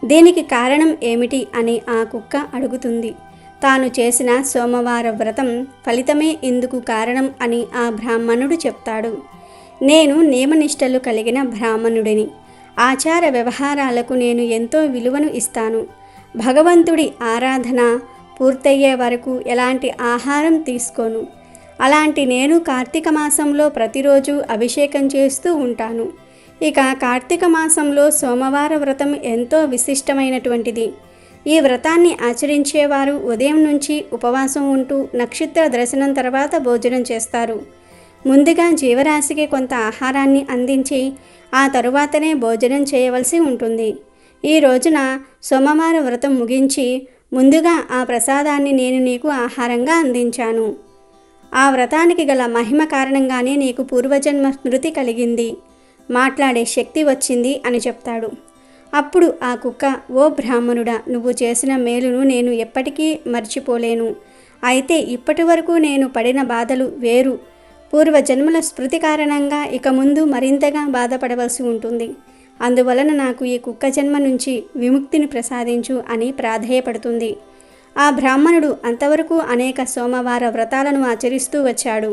దీనికి కారణం ఏమిటి అని ఆ కుక్క అడుగుతుంది. తాను చేసిన సోమవార వ్రతం ఫలితమే ఇందుకు కారణం అని ఆ బ్రాహ్మణుడు చెప్తాడు. నేను నియమనిష్టలు కలిగిన బ్రాహ్మణుడిని. ఆచార వ్యవహారాలకు నేను ఎంతో విలువను ఇస్తాను. భగవంతుడి ఆరాధన పూర్తయ్యే వరకు ఎలాంటి ఆహారం తీసుకోను. అలాంటి నేను కార్తీక మాసంలో ప్రతిరోజు అభిషేకం చేస్తూ ఉంటాను. ఇక కార్తీక మాసంలో సోమవార వ్రతం ఎంతో విశిష్టమైనటువంటిది. ఈ వ్రతాన్ని ఆచరించేవారు ఉదయం నుంచి ఉపవాసం ఉంటూ నక్షత్ర దర్శనం తర్వాత భోజనం చేస్తారు. ముందుగా జీవరాశికి కొంత ఆహారాన్ని అందించి ఆ తరువాతనే భోజనం చేయవలసి ఉంటుంది. ఈ రోజున సోమవార వ్రతం ముగించి ముందుగా ఆ ప్రసాదాన్ని నేను నీకు ఆహారంగా అందించాను. ఆ వ్రతానికి గల మహిమ కారణంగానే నీకు పూర్వజన్మ స్మృతి కలిగింది, మాట్లాడే శక్తి వచ్చింది అని చెప్తాడు. అప్పుడు ఆ కుక్క, ఓ బ్రాహ్మణుడా, నువ్వు చేసిన మేలును నేను ఎప్పటికీ మర్చిపోలేను. అయితే ఇప్పటి వరకు నేను పడిన బాధలు వేరు. పూర్వజన్మల స్మృతి కారణంగా ఇక ముందు మరింతగా బాధపడవలసి ఉంటుంది. అందువలన నాకు ఈ కుక్క జన్మ నుంచి విముక్తిని ప్రసాదించు అని ప్రాధేయపడుతుంది. ఆ బ్రాహ్మణుడు అంతవరకు అనేక సోమవార వ్రతాలను ఆచరిస్తూ వచ్చాడు.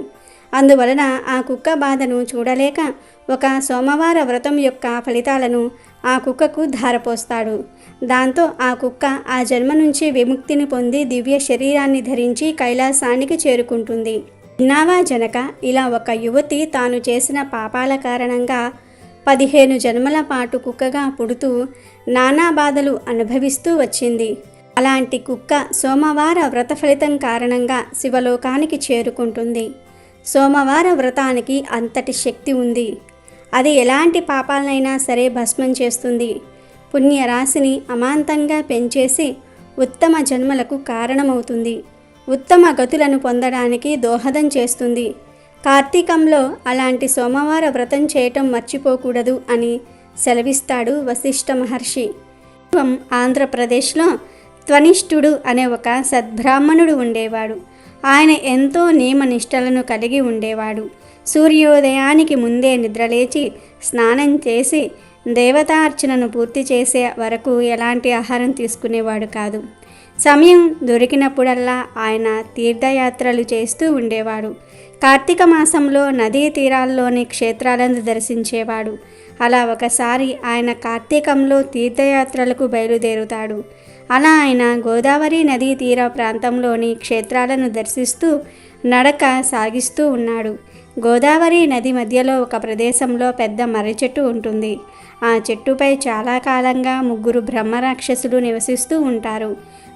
అందువలన ఆ కుక్క బాధను చూడలేక ఒక సోమవార వ్రతం యొక్క ఫలితాలను ఆ కుక్కకు ధారపోస్తాడు. దాంతో ఆ కుక్క ఆ జన్మ నుంచి విముక్తిని పొంది దివ్య శరీరాన్ని ధరించి కైలాసానికి చేరుకుంటుంది. విన్నావా జనక, ఇలా ఒక యువతి తాను చేసిన పాపాల కారణంగా 15 జన్మల పాటు కుక్కగా పుడుతూ నానా బాధలు అనుభవిస్తూ వచ్చింది. అలాంటి కుక్క సోమవార వ్రత ఫలితం కారణంగా శివలోకానికి చేరుకుంటుంది. సోమవార వ్రతానికి అంతటి శక్తి ఉంది. అది ఎలాంటి పాపాలనైనా సరే భస్మం చేస్తుంది. పుణ్యరాశిని అమాంతంగా పెంచేసి ఉత్తమ జన్మలకు కారణమవుతుంది. ఉత్తమ గతులను పొందడానికి దోహదం చేస్తుంది. కార్తీకంలో అలాంటి సోమవార వ్రతం చేయటం మర్చిపోకూడదు అని సెలవిస్తాడు వశిష్ఠ మహర్షి. ఆంధ్రప్రదేశ్లో త్వనిష్ఠుడు అనే ఒక సద్బ్రాహ్మణుడు ఉండేవాడు. ఆయన ఎంతో నియమనిష్టలను కలిగి ఉండేవాడు. సూర్యోదయానికి ముందే నిద్రలేచి స్నానం చేసి దేవతార్చనను పూర్తి చేసే వరకు ఎలాంటి ఆహారం తీసుకునేవాడు కాదు. సమయం దొరికినప్పుడల్లా ఆయన తీర్థయాత్రలు చేస్తూ ఉండేవాడు. కార్తీక మాసంలో నదీ తీరాల్లోని క్షేత్రాలను దర్శించేవాడు. అలా ఒకసారి ఆయన కార్తీకంలో తీర్థయాత్రలకు బయలుదేరుతాడు. అలా ఆయన గోదావరి నదీ తీర ప్రాంతంలోని క్షేత్రాలను దర్శిస్తూ నడక సాగిస్తూ ఉన్నాడు. గోదావరి నది మధ్యలో ఒక ప్రదేశంలో పెద్ద మర్రి చెట్టు ఉంటుంది. ఆ చెట్టుపై చాలా కాలంగా 3 బ్రహ్మరాక్షసులు నివసిస్తూ ఉంటారు.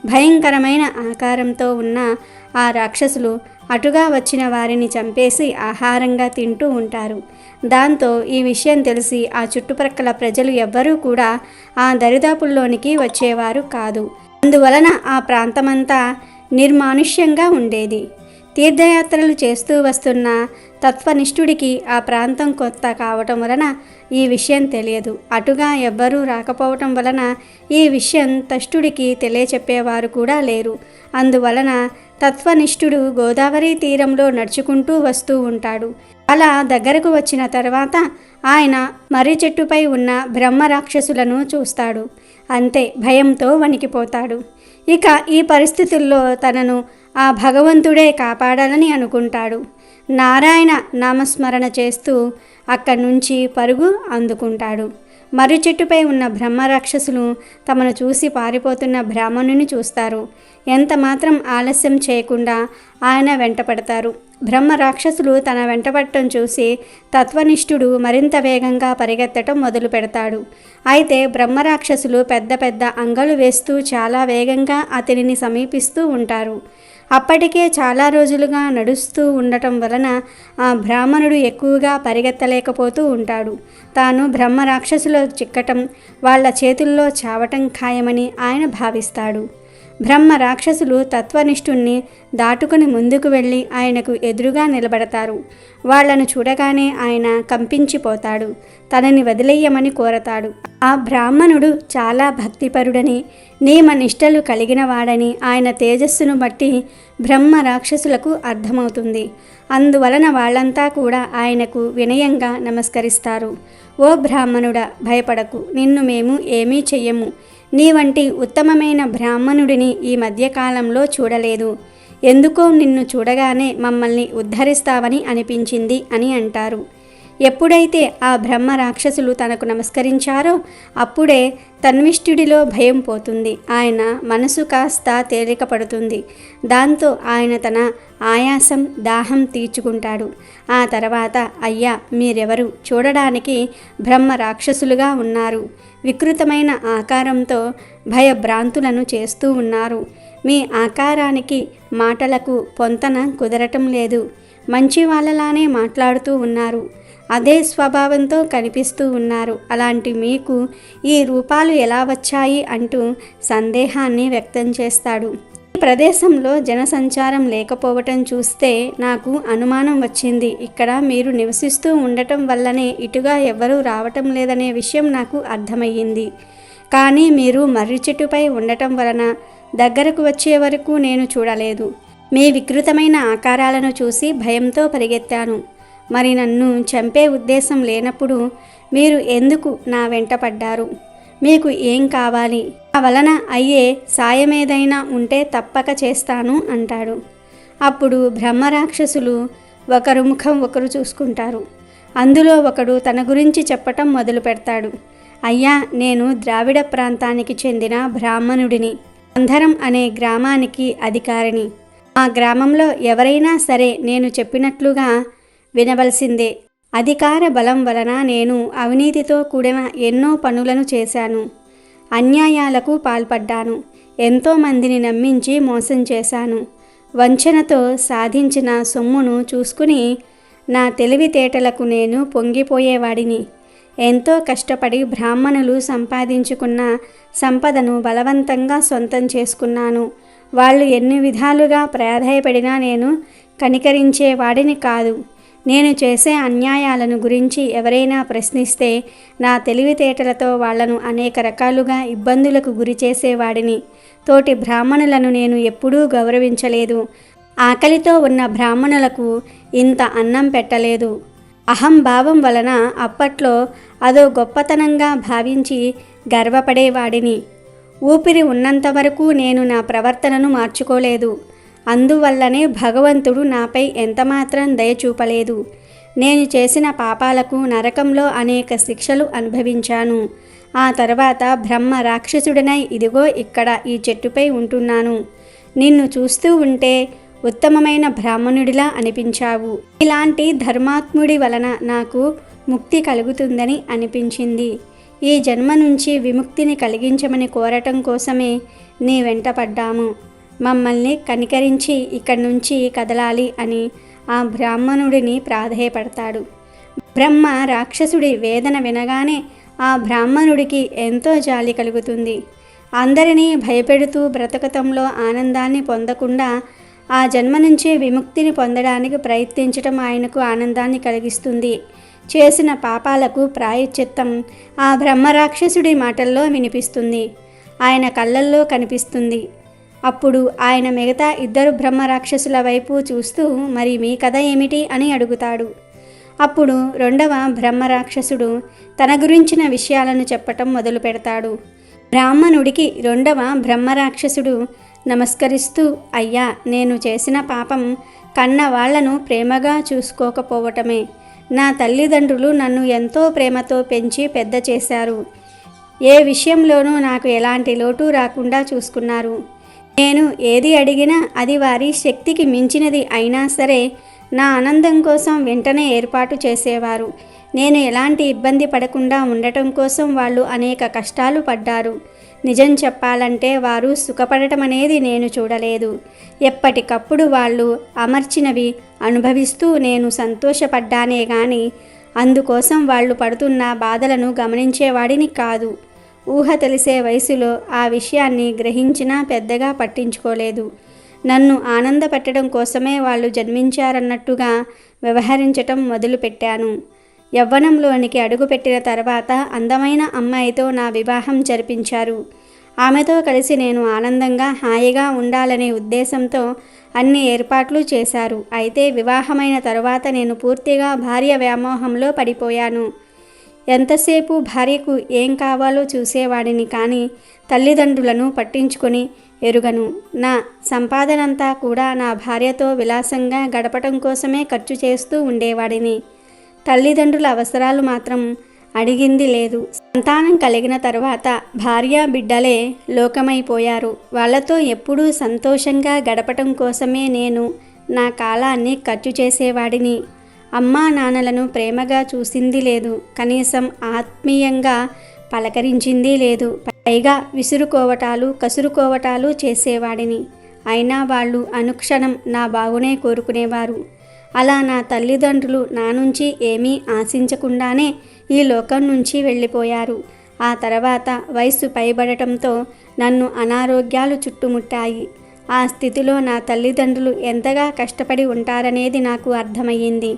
భయంకరమైన ఆకారంతో ఉన్న ఆ రాక్షసులు అటుగా వచ్చిన వారిని చంపేసి ఆహారంగా తింటూ ఉంటారు. దాంతో ఈ విషయం తెలిసి ఆ చుట్టుప్రక్కల ప్రజలు ఎవ్వరూ కూడా ఆ దరిదాపుల్లోనికి వచ్చేవారు కాదు. అందువలన ఆ ప్రాంతమంతా నిర్మానుష్యంగా ఉండేది. తీర్థయాత్రలు చేస్తూ వస్తున్న తత్వనిష్ఠుడికి ఆ ప్రాంతం కొత్త కావటం వలన ఈ విషయం తెలియదు. అటుగా ఎవ్వరూ రాకపోవటం వలన ఈ విషయం తష్టుడికి తెలియచెప్పేవారు కూడా లేరు. అందువలన తత్వనిష్ఠుడు గోదావరి తీరంలో నడుచుకుంటూ వస్తూ ఉంటాడు. అలా దగ్గరకు వచ్చిన తర్వాత ఆయన మర్రి చెట్టుపై ఉన్న బ్రహ్మరాక్షసులను చూస్తాడు. అంతే, భయంతో వణికిపోతాడు. ఇక ఈ పరిస్థితుల్లో తనను ఆ భగవంతుడే కాపాడాలని అనుకుంటాడు. నారాయణ నామస్మరణ చేస్తూ అక్కడి నుంచి పరుగు అందుకుంటాడు. మర్రి చెట్టుపై ఉన్న బ్రహ్మరాక్షసులు తమను చూసి పారిపోతున్న బ్రాహ్మణుని చూస్తారు. ఎంత మాత్రం ఆలస్యం చేయకుండా ఆయన వెంటపడతారు. బ్రహ్మరాక్షసులు తన వెంటపడటం చూసి తత్వనిష్ఠుడు మరింత వేగంగా పరిగెత్తటం మొదలు పెడతాడు. అయితే బ్రహ్మరాక్షసులు పెద్ద పెద్ద అంగలు వేస్తూ చాలా వేగంగా అతనిని సమీపిస్తూ ఉంటారు. అప్పటికే చాలా రోజులుగా నడుస్తూ ఉండటం వలన ఆ బ్రాహ్మణుడు ఎక్కువగా పరిగెత్తలేకపోతూ ఉంటాడు. తాను బ్రహ్మరాక్షసులకు చిక్కటం, వాళ్ళ చేతుల్లో చావటం ఖాయమని ఆయన భావిస్తాడు. బ్రహ్మ రాక్షసులు తత్వనిష్ఠుణ్ణి దాటుకుని ముందుకు వెళ్ళి ఆయనకు ఎదురుగా నిలబడతారు. వాళ్లను చూడగానే ఆయన కంపించిపోతాడు. తనని వదిలేయమని కోరతాడు. ఆ బ్రాహ్మణుడు చాలా భక్తిపరుడని, నియమనిష్టలు కలిగిన వాడని ఆయన తేజస్సును బట్టి బ్రహ్మ రాక్షసులకు అర్థమవుతుంది. అందువలన వాళ్ళంతా కూడా ఆయనకు వినయంగా నమస్కరిస్తారు. ఓ బ్రాహ్మణుడా, భయపడకు, నిన్ను మేము ఏమీ చెయ్యము. నీ వంటి ఉత్తమమైన బ్రాహ్మణుడిని ఈ మధ్యకాలంలో చూడలేదు. ఎందుకో నిన్ను చూడగానే మమ్మల్ని ఉద్ధరిస్తావని అనిపించింది అని అంటారు. ఎప్పుడైతే ఆ బ్రహ్మ రాక్షసులు తనకు నమస్కరించారో అప్పుడే తన్విష్ఠుడిలో భయం పోతుంది. ఆయన మనసు కాస్త తేలిక పడుతుంది. దాంతో ఆయన తన ఆయాసం దాహం తీర్చుకుంటాడు. ఆ తర్వాత, అయ్యా మీరెవరు? చూడడానికి బ్రహ్మ రాక్షసులుగా ఉన్నారు. వికృతమైన ఆకారంతో భయభ్రాంతులను చేస్తూ ఉన్నారు. మీ ఆకారానికి మాటలకు పొంతన కుదరటం లేదు. మంచి వాళ్ళలానే మాట్లాడుతూ ఉన్నారు. అదే స్వభావంతో కనిపిస్తూ ఉన్నారు. అలాంటి మీకు ఈ రూపాలు ఎలా వచ్చాయి అంటూ సందేహాన్ని వ్యక్తం చేస్తాడు. ఈ ప్రదేశంలో జనసంచారం లేకపోవటం చూస్తే నాకు అనుమానం వచ్చింది. ఇక్కడ మీరు నివసిస్తూ ఉండటం వల్లనే ఇటుగా ఎవ్వరూ రావటం లేదనే విషయం నాకు అర్థమయ్యింది. కానీ మీరు మర్రి చెట్టుపై ఉండటం వలన దగ్గరకు వచ్చే వరకు నేను చూడలేదు. మీ వికృతమైన ఆకారాలను చూసి భయంతో పరిగెత్తాను. మరి నన్ను చంపే ఉద్దేశం లేనప్పుడు మీరు ఎందుకు నా వెంట పడ్డారు? మీకు ఏం కావాలి? నా వలన అయ్యే సాయమేదైనా ఉంటే తప్పక చేస్తాను అంటాడు. అప్పుడు బ్రహ్మరాక్షసులు ఒకరు ముఖం ఒకరు చూసుకుంటారు. అందులో ఒకడు తన గురించి చెప్పటం మొదలు పెడతాడు. అయ్యా, నేను ద్రావిడ ప్రాంతానికి చెందిన బ్రాహ్మణుడిని. అందరం అనే గ్రామానికి అధికారిని. ఆ గ్రామంలో ఎవరైనా సరే నేను చెప్పినట్లుగా వినవలసిందే. అధికార బలం వలన నేను అవినీతితో కూడిన ఎన్నో పనులను చేశాను. అన్యాయాలకు పాల్పడ్డాను. ఎంతోమందిని నమ్మించి మోసం చేశాను. వంచనతో సాధించిన సొమ్మును చూసుకుని నా తెలివితేటలకు నేను పొంగిపోయేవాడిని. ఎంతో కష్టపడి బ్రాహ్మణులు సంపాదించుకున్న సంపదను బలవంతంగా సొంతం చేసుకున్నాను. వాళ్ళు ఎన్ని విధాలుగా ప్రాధేయపడినా నేను కనికరించేవాడిని కాదు. నేను చేసే అన్యాయాలను గురించి ఎవరైనా ప్రశ్నిస్తే నా తెలివితేటలతో వాళ్లను అనేక రకాలుగా ఇబ్బందులకు గురి చేసేవాడిని. తోటి బ్రాహ్మణులను నేను ఎప్పుడూ గౌరవించలేదు. ఆకలితో ఉన్న బ్రాహ్మణులకు ఇంత అన్నం పెట్టలేదు. అహంభావం వలన అప్పట్లో అదో గొప్పతనంగా భావించి గర్వపడేవాడిని. ఊపిరి ఉన్నంత వరకు నేను నా ప్రవర్తనను మార్చుకోలేదు. అందువల్లనే భగవంతుడు నాపై ఎంతమాత్రం దయ చూపలేదు. నేను చేసిన పాపాలకు నరకంలో అనేక శిక్షలు అనుభవించాను. ఆ తర్వాత బ్రహ్మ రాక్షసుడినై ఇదిగో ఇక్కడ ఈ చెట్టుపై ఉంటున్నాను. నిన్ను చూస్తూ ఉంటే ఉత్తమమైన బ్రాహ్మణుడిలా అనిపించావు. ఇలాంటి ధర్మాత్ముడి వలన నాకు ముక్తి కలుగుతుందని అనిపించింది. ఈ జన్మ నుంచి విముక్తిని కలిగించమని కోరటం కోసమే నీ వెంట పడ్డాము. మమ్మల్ని కనికరించి ఇక్కడి నుంచి కదలాలి అని ఆ బ్రాహ్మణుడిని ప్రాధేయపడతాడు. బ్రహ్మ రాక్షసుడి వేదన వినగానే ఆ బ్రాహ్మణుడికి ఎంతో జాలి కలుగుతుంది. అందరినీ భయపెడుతూ బ్రతకతంలో ఆనందాన్ని పొందకుండా ఆ జన్మ నుంచే విముక్తిని పొందడానికి ప్రయత్నించటం ఆయనకు ఆనందాన్ని కలిగిస్తుంది. చేసిన పాపాలకు ప్రాయశ్చిత్తం ఆ బ్రహ్మరాక్షసుడి మాటల్లో వినిపిస్తుంది. ఆయన కళ్ళల్లో కనిపిస్తుంది. అప్పుడు ఆయన మిగతా ఇద్దరు బ్రహ్మరాక్షసుల వైపు చూస్తూ, మరి మీ కథ ఏమిటి అని అడుగుతాడు. అప్పుడు రెండవ బ్రహ్మరాక్షసుడు తన గురించిన విషయాలను చెప్పటం మొదలు పెడతాడు. బ్రాహ్మణుడికి రెండవ బ్రహ్మరాక్షసుడు నమస్కరిస్తూ, అయ్యా, నేను చేసిన పాపం కన్న వాళ్లను ప్రేమగా చూసుకోకపోవటమే. నా తల్లిదండ్రులు నన్ను ఎంతో ప్రేమతో పెంచి పెద్ద చేశారు. ఏ విషయంలోనూ నాకు ఎలాంటి లోటు రాకుండా చూసుకున్నారు. నేను ఏది అడిగినా అది వారి శక్తికి మించినది అయినా సరే నా ఆనందం కోసం వెంటనే ఏర్పాటు చేసేవారు. నేను ఎలాంటి ఇబ్బంది పడకుండా ఉండటం కోసం వాళ్ళు అనేక కష్టాలు పడ్డారు. నిజం చెప్పాలంటే వారు సుఖపడటం అనేది నేను చూడలేదు. ఎప్పటికప్పుడు వాళ్ళు అమర్చినవి అనుభవిస్తూ నేను సంతోషపడ్డానే గాని అందుకోసం వాళ్ళు పడుతున్న బాధలను గమనించేవాడిని కాదు. ఊహ తెలిసే వయసులో ఆ విషయాన్ని గ్రహించినా పెద్దగా పట్టించుకోలేదు. నన్ను ఆనందపెట్టడం కోసమే వాళ్ళు జన్మించారన్నట్టుగా వ్యవహరించటం మొదలుపెట్టాను. యవ్వనంలోనికి అడుగుపెట్టిన తర్వాత అందమైన అమ్మాయితో నా వివాహం జరిపించారు. ఆమెతో కలిసి నేను ఆనందంగా హాయిగా ఉండాలనే ఉద్దేశంతో అన్ని ఏర్పాట్లు చేశారు. అయితే వివాహమైన తరువాత నేను పూర్తిగా భార్య వ్యామోహంలో పడిపోయాను. ఎంతసేపు భార్యకు ఏం కావాలో చూసేవాడిని కానీ తల్లిదండ్రులను పట్టించుకొని ఎరుగను. నా సంపాదనంతా కూడా నా భార్యతో విలాసంగా గడపటం కోసమే ఖర్చు చేస్తూ ఉండేవాడిని. తల్లిదండ్రుల అవసరాలు మాత్రం అడిగింది లేదు. సంతానం కలిగిన తరువాత భార్య బిడ్డలే లోకమైపోయారు. వాళ్ళతో ఎప్పుడూ సంతోషంగా గడపటం కోసమే నేను నా కాలాన్ని ఖర్చు చేసేవాడిని. అమ్మా నాన్నలను ప్రేమగా చూసింది లేదు, కనీసం ఆత్మీయంగా పలకరించింది లేదు. పైగా విసురుకోవటాలు కసురుకోవటాలు చేసేవాడిని. అయినా వాళ్ళు అనుక్షణం నా బాగునే కోరుకునేవారు. అలా నా తల్లిదండ్రులు నా నుంచి ఏమీ ఆశించకుండానే ఈ లోకం నుంచి వెళ్ళిపోయారు. ఆ తర్వాత వయస్సు పైబడటంతో నన్ను అనారోగ్యాలు చుట్టుముట్టాయి. ఆ స్థితిలో నా తల్లిదండ్రులు ఎంతగా కష్టపడి ఉంటారనేది నాకు అర్థమయ్యింది.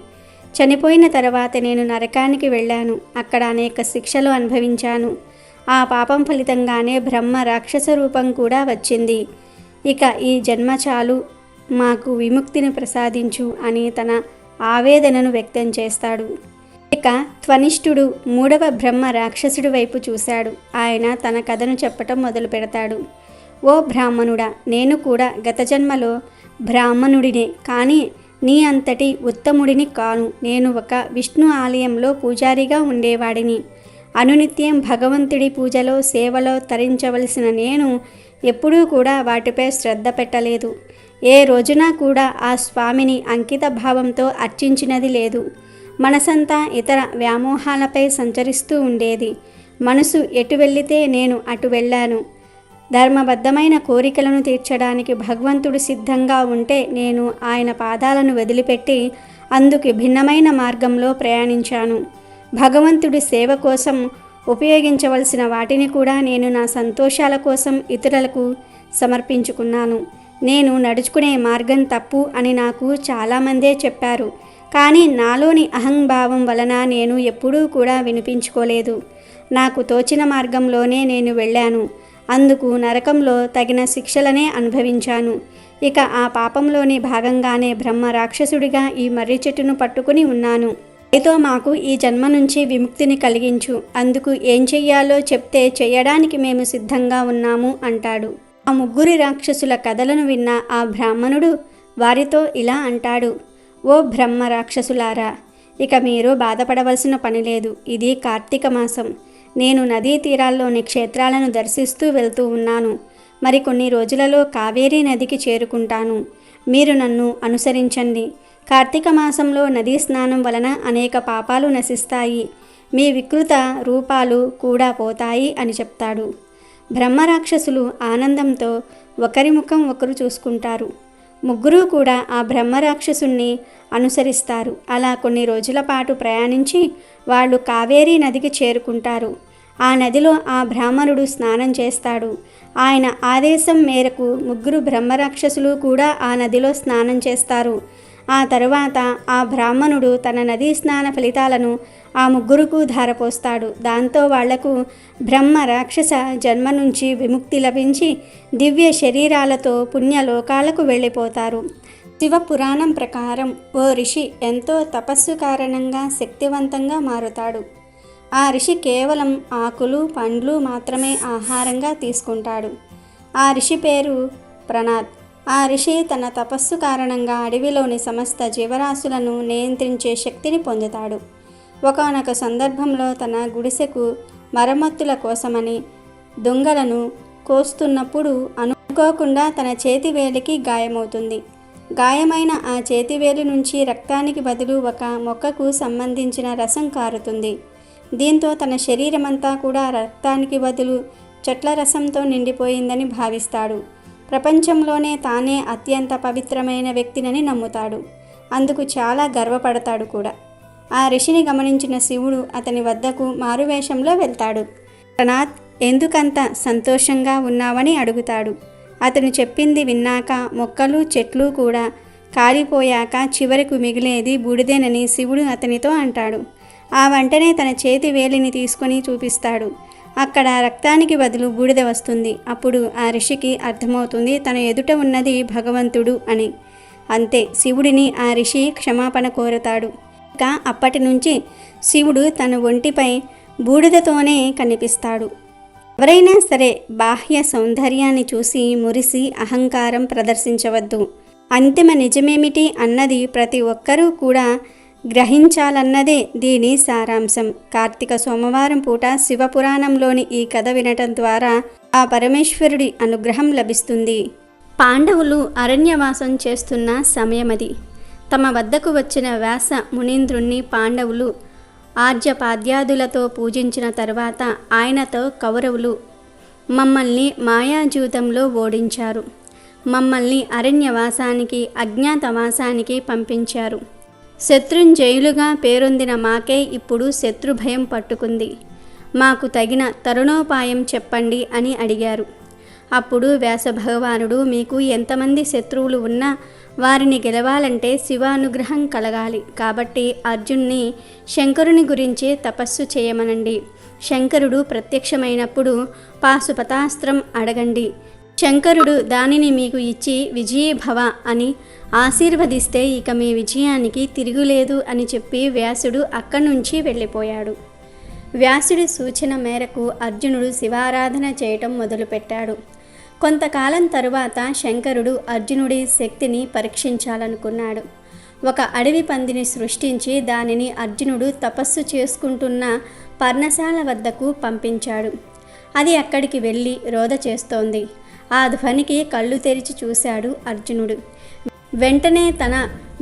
చనిపోయిన తర్వాత నేను నరకానికి వెళ్ళాను. అక్కడ అనేక శిక్షలు అనుభవించాను. ఆ పాపం ఫలితంగానే బ్రహ్మ రాక్షస రూపం కూడా వచ్చింది. ఇక ఈ జన్మ చాలు, మాకు విముక్తిని ప్రసాదించు అని తన ఆవేదనను వ్యక్తం చేస్తాడు. ఇక త్వనిష్ఠుడు మూడవ బ్రహ్మ రాక్షసుడి వైపు చూశాడు. ఆయన తన కథను చెప్పటం మొదలు పెడతాడు. ఓ బ్రాహ్మణుడా, నేను కూడా గత జన్మలో బ్రాహ్మణుడినే, కానీ నీ అంతటి ఉత్తముడిని కాను. నేను ఒక విష్ణు ఆలయంలో పూజారిగా ఉండేవాడిని. అనునిత్యం భగవంతుడి పూజలో సేవలో తరించవలసిన నేను ఎప్పుడూ కూడా వాటిపై శ్రద్ధ పెట్టలేదు. ఏ రోజున కూడా ఆ స్వామిని అంకిత భావంతో అర్చించినది లేదు. మనసంతా ఇతర వ్యామోహాలపై సంచరిస్తూ ఉండేది. మనసు ఎటు వెళ్ళితే నేను అటు వెళ్ళాను. ధర్మబద్ధమైన కోరికలను తీర్చడానికి భగవంతుడు సిద్ధంగా ఉంటే నేను ఆయన పాదాలను వదిలిపెట్టి అందుకు భిన్నమైన మార్గంలో ప్రయాణించాను. భగవంతుడి సేవ కోసం ఉపయోగించవలసిన వాటిని కూడా నేను నా సంతోషాల కోసం ఇతరులకు సమర్పించుకున్నాను. నేను నడుచుకునే మార్గం తప్పు అని నాకు చాలామందే చెప్పారు. కానీ నాలోని అహంభావం వలన నేను ఎప్పుడూ కూడా వినిపించుకోలేదు. నాకు తోచిన మార్గంలోనే నేను వెళ్ళాను. అందుకు నరకంలో తగిన శిక్షలనే అనుభవించాను. ఇక ఆ పాపంలోని భాగంగానే బ్రహ్మ రాక్షసుడిగా ఈ మర్రి చెట్టును పట్టుకుని ఉన్నాను. అయితే మాకు ఈ జన్మ నుంచి విముక్తిని కలిగించు. అందుకు ఏం చెయ్యాలో చెప్తే చేయడానికి మేము సిద్ధంగా ఉన్నాము అంటాడు. ఆ ముగ్గురి రాక్షసుల కథలను విన్న ఆ బ్రాహ్మణుడు వారితో ఇలా అంటాడు. ఓ బ్రహ్మ రాక్షసులారా, ఇక మీరు బాధపడవలసిన పని లేదు. ఇది కార్తీక మాసం. నేను నదీ తీరాల్లోని క్షేత్రాలను దర్శిస్తూ వెళ్తూ ఉన్నాను. మరికొన్ని రోజులలో కావేరీ నదికి చేరుకుంటాను. మీరు నన్ను అనుసరించండి. కార్తీక మాసంలో నదీ స్నానం వలన అనేక పాపాలు నశిస్తాయి. మీ వికృత రూపాలు కూడా పోతాయి అని చెప్తాడు. బ్రహ్మరాక్షసులు ఆనందంతో ఒకరి ముఖం ఒకరు చూసుకుంటారు. ముగ్గురు కూడా ఆ బ్రహ్మరాక్షసుణ్ణి అనుసరిస్తారు. అలా కొన్ని రోజుల పాటు ప్రయాణించి వాళ్ళు కావేరీ నదికి చేరుకుంటారు. ఆ నదిలో ఆ బ్రాహ్మణుడు స్నానం చేస్తాడు. ఆయన ఆదేశం మేరకు ముగ్గురు బ్రహ్మరాక్షసులు కూడా ఆ నదిలో స్నానం చేస్తారు. ఆ తరువాత ఆ బ్రాహ్మణుడు తన నదీ స్నాన ఫలితాలను ఆ ముగ్గురుకు ధారపోస్తాడు. దాంతో వాళ్లకు బ్రహ్మ రాక్షస జన్మ నుంచి విముక్తి లభించి దివ్య శరీరాలతో పుణ్యలోకాలకు వెళ్ళిపోతారు. శివ పురాణం ప్రకారం ఓ ఋషి ఎంతో తపస్సు కారణంగా శక్తివంతంగా మారుతాడు. ఆ ఋషి కేవలం ఆకులు పండ్లు మాత్రమే ఆహారంగా తీసుకుంటాడు. ఆ ఋషి పేరు ప్రణాద్. ఆ ఋషి తన తపస్సు కారణంగా అడవిలోని సమస్త జీవరాశులను నియంత్రించే శక్తిని పొందుతాడు. ఒకానొక సందర్భంలో తన గుడిసెకు మరమ్మతుల కోసమని దొంగలను కోస్తున్నప్పుడు అనుకోకుండా తన చేతివేలికి గాయమవుతుంది. గాయమైన ఆ చేతివేలు నుంచి రక్తానికి బదులు ఒక మొక్కకు సంబంధించిన రసం కారుతుంది. దీంతో తన శరీరమంతా కూడా రక్తానికి బదులు చెట్ల రసంతో నిండిపోయిందని భావిస్తాడు. ప్రపంచంలోనే తానే అత్యంత పవిత్రమైన వ్యక్తినని నమ్ముతాడు. అందుకు చాలా గర్వపడతాడు కూడా. ఆ ఋషిని గమనించిన శివుడు అతని వద్దకు మారువేషంలో వెళ్తాడు. ప్రణాద్, ఎందుకంత సంతోషంగా ఉన్నావని అడుగుతాడు. అతను చెప్పింది విన్నాక మొక్కలు చెట్లు కూడా కాలిపోయాక చివరకు మిగిలేది బూడిదేనని శివుడు అతనితో అంటాడు. ఆ వెంటనే తన చేతి వేలిని తీసుకొని చూపిస్తాడు. అక్కడ రక్తానికి బదులు బూడిద వస్తుంది. అప్పుడు ఆ ఋషికి అర్థమవుతుంది తన ఎదుట ఉన్నది భగవంతుడు అని. అంతే, శివుడిని ఆ ఋషి క్షమాపణ కోరతాడు. ఇక అప్పటి నుంచి శివుడు తన ఒంటిపై బూడిదతోనే కనిపిస్తాడు. ఎవరైనా సరే బాహ్య సౌందర్యాన్ని చూసి మురిసి అహంకారం ప్రదర్శించవద్దు. అంతిమ నిజమేమిటి అన్నది ప్రతి ఒక్కరూ కూడా గ్రహించాలన్నదే దీని సారాంశం. కార్తీక సోమవారం పూట శివపురాణంలోని ఈ కథ వినటం ద్వారా ఆ పరమేశ్వరుడి అనుగ్రహం లభిస్తుంది. పాండవులు అరణ్యవాసం చేస్తున్న సమయమది. తమ వద్దకు వచ్చిన వ్యాస మునీంద్రుణ్ణి పాండవులు ఆర్యపాద్యాదులతో పూజించిన తర్వాత ఆయనతో కౌరవులు మమ్మల్ని మాయాజూతంలో ఓడించారు, మమ్మల్ని అరణ్యవాసానికి అజ్ఞాతవాసానికి పంపించారు. శత్రుంజయులుగా పేరొందిన మాకే ఇప్పుడు శత్రుభయం పట్టుకుంది. మాకు తగిన తరుణోపాయం చెప్పండి అని అడిగారు. అప్పుడు వ్యాస భగవానుడు, మీకు ఎంతమంది శత్రువులు ఉన్నా వారిని గెలవాలంటే శివానుగ్రహం కలగాలి. కాబట్టి అర్జున్ని శంకరుని గురించి తపస్సు చేయమనండి. శంకరుడు ప్రత్యక్షమైనప్పుడు పాశుపతాస్త్రం అడగండి. శంకరుడు దానిని మీకు ఇచ్చి విజయీభవ అని ఆశీర్వదిస్తే ఇక మీ విజయానికి తిరుగులేదు అని చెప్పి వ్యాసుడు అక్కడి నుంచి వెళ్ళిపోయాడు. వ్యాసుడి సూచన మేరకు అర్జునుడు శివారాధన చేయటం మొదలుపెట్టాడు. కొంతకాలం తరువాత శంకరుడు అర్జునుడి శక్తిని పరీక్షించాలనుకున్నాడు. ఒక అడవి పందిని సృష్టించి దానిని అర్జునుడు తపస్సు చేసుకుంటున్న పర్ణశాల వద్దకు పంపించాడు. అది అక్కడికి వెళ్ళి రోద చేస్తోంది. ఆ ధ్వనికి కళ్ళు తెరిచి చూశాడు అర్జునుడు. వెంటనే తన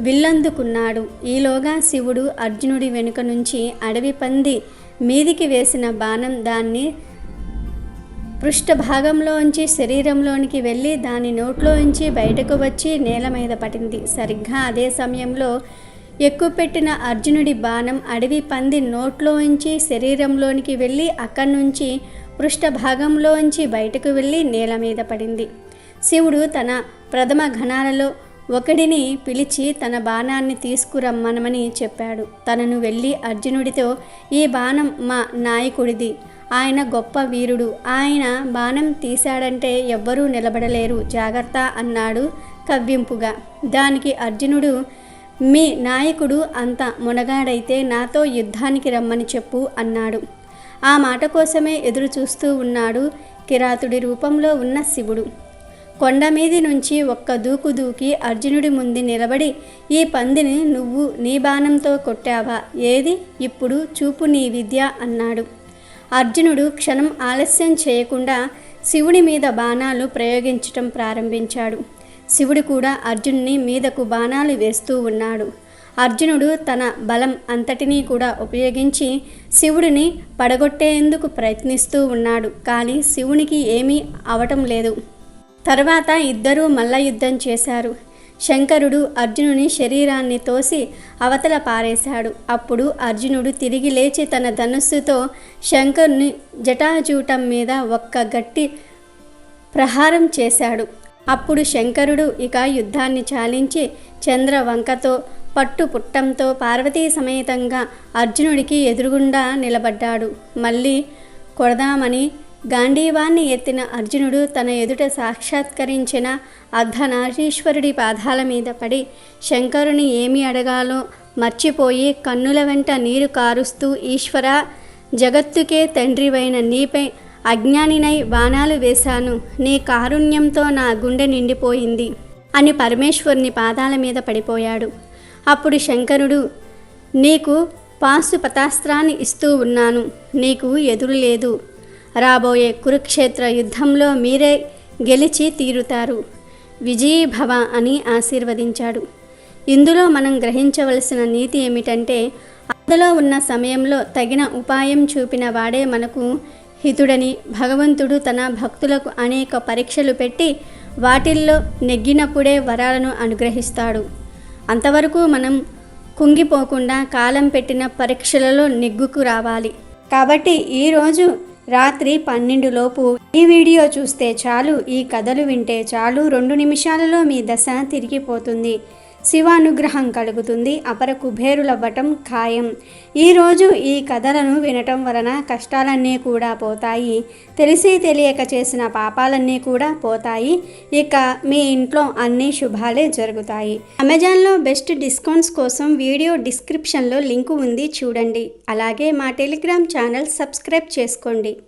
విల్లందుకున్నాడు. ఈలోగా శివుడు అర్జునుడి వెనుక నుంచి అడవి పంది మీదికి వేసిన బాణం దాన్ని పృష్ఠభాగంలోంచి శరీరంలోనికి వెళ్ళి దాని నోట్లోంచి బయటకు వచ్చి నేల మీద పడింది. సరిగ్గా అదే సమయంలో ఎక్కుపెట్టిన అర్జునుడి బాణం అడవి పంది నోట్లోంచి శరీరంలోనికి వెళ్ళి అక్కడి నుంచి పృష్ఠభాగంలోంచి బయటకు వెళ్ళి నేల మీద పడింది. శివుడు తన ప్రథమ గణాలలో ఒకడిని పిలిచి తన బాణాన్ని తీసుకురమ్మనమని చెప్పాడు. తనను వెళ్ళి అర్జునుడితో, ఈ బాణం మా నాయకుడిది, ఆయన గొప్ప వీరుడు, ఆయన బాణం తీశాడంటే ఎవ్వరూ నిలబడలేరు, జాగ్రత్త అన్నాడు కవ్వింపుగా. దానికి అర్జునుడు, మీ నాయకుడు అంత మునగాడైతే నాతో యుద్ధానికి రమ్మని చెప్పు అన్నాడు. ఆ మాట కోసమే ఎదురు చూస్తూ ఉన్నాడు కిరాతుడి రూపంలో ఉన్న శివుడు. కొండ మీది నుంచి ఒక్క దూకు దూకి అర్జునుడి ముందు నిలబడి, ఈ పందిని నువ్వు నీ బాణంతో కొట్టావా? ఏది ఇప్పుడు చూపు నీ విద్య అన్నాడు. అర్జునుడు క్షణం ఆలస్యం చేయకుండా శివుడి మీద బాణాలు ప్రయోగించటం ప్రారంభించాడు. శివుడు కూడా అర్జునుని మీదకు బాణాలు వేస్తూ ఉన్నాడు. అర్జునుడు తన బలం అంతటినీ కూడా ఉపయోగించి శివుడిని పడగొట్టేందుకు ప్రయత్నిస్తూ ఉన్నాడు. కానీ శివునికి ఏమీ అవటం లేదు. తర్వాత ఇద్దరూ మల్ల యుద్ధం చేశారు. శంకరుడు అర్జునుని శరీరాన్ని తోసి అవతల పారేశాడు. అప్పుడు అర్జునుడు తిరిగి లేచి తన ధనుస్సుతో శంకరుని జటాజూటం మీద ఒక్క గట్టి ప్రహారం చేశాడు. అప్పుడు శంకరుడు ఇక యుద్ధాన్ని చాలించి చంద్రవంకతో పట్టుపుట్టంతో పార్వతీ సమేతంగా అర్జునుడికి ఎదురుగుండా నిలబడ్డాడు. మళ్ళీ కొడదామని గాంధీవాన్ని ఎత్తిన అర్జునుడు తన ఎదుట సాక్షాత్కరించిన అర్ధనారీశ్వరుడి పాదాల మీద పడి శంకరుని ఏమి అడగాలో మర్చిపోయి కన్నుల వెంట నీరు కారుస్తూ, ఈశ్వర, జగత్తుకే తండ్రివైన నీపై అజ్ఞానినై బాణాలు వేశాను, నీ కారుణ్యంతో నా గుండె నిండిపోయింది అని పరమేశ్వరుని పాదాల మీద పడిపోయాడు. అప్పుడు శంకరుడు, నీకు పాశుపతాస్త్రాన్ని ఇస్తూ ఉన్నాను, నీకు ఎదురు లేదు, రాబోయే కురుక్షేత్ర యుద్ధంలో మీరే గెలిచి తీరుతారు, విజయీభవ అని ఆశీర్వదించాడు. ఇందులో మనం గ్రహించవలసిన నీతి ఏమిటంటే, అందులో ఉన్న సమయంలో తగిన ఉపాయం చూపిన వాడే మనకు హితుడని. భగవంతుడు తన భక్తులకు అనేక పరీక్షలు పెట్టి వాటిల్లో నెగ్గినప్పుడే వరాలను అనుగ్రహిస్తాడు. అంతవరకు మనం కుంగిపోకుండా కాలం పెట్టిన పరీక్షలలో నెగ్గుకు రావాలి. కాబట్టి ఈరోజు రాత్రి 12 లోపు ఈ వీడియో చూస్తే చాలు, ఈ కథలు వింటే చాలు, 2 నిమిషాలలో మీ దశ తిరిగిపోతుంది. శివానుగ్రహం కలుగుతుంది, అపర కుబేరులవ్వటం ఖాయం. ఈరోజు ఈ కథలను వినటం వలన కష్టాలన్నీ కూడా పోతాయి, తెలిసి తెలియక చేసిన పాపాలన్నీ కూడా పోతాయి. ఇక మీ ఇంట్లో అన్ని శుభాలే జరుగుతాయి. అమెజాన్లో బెస్ట్ డిస్కౌంట్స్ కోసం వీడియో డిస్క్రిప్షన్లో లింకు ఉంది, చూడండి. అలాగే మా టెలిగ్రామ్ ఛానల్ సబ్స్క్రైబ్ చేసుకోండి.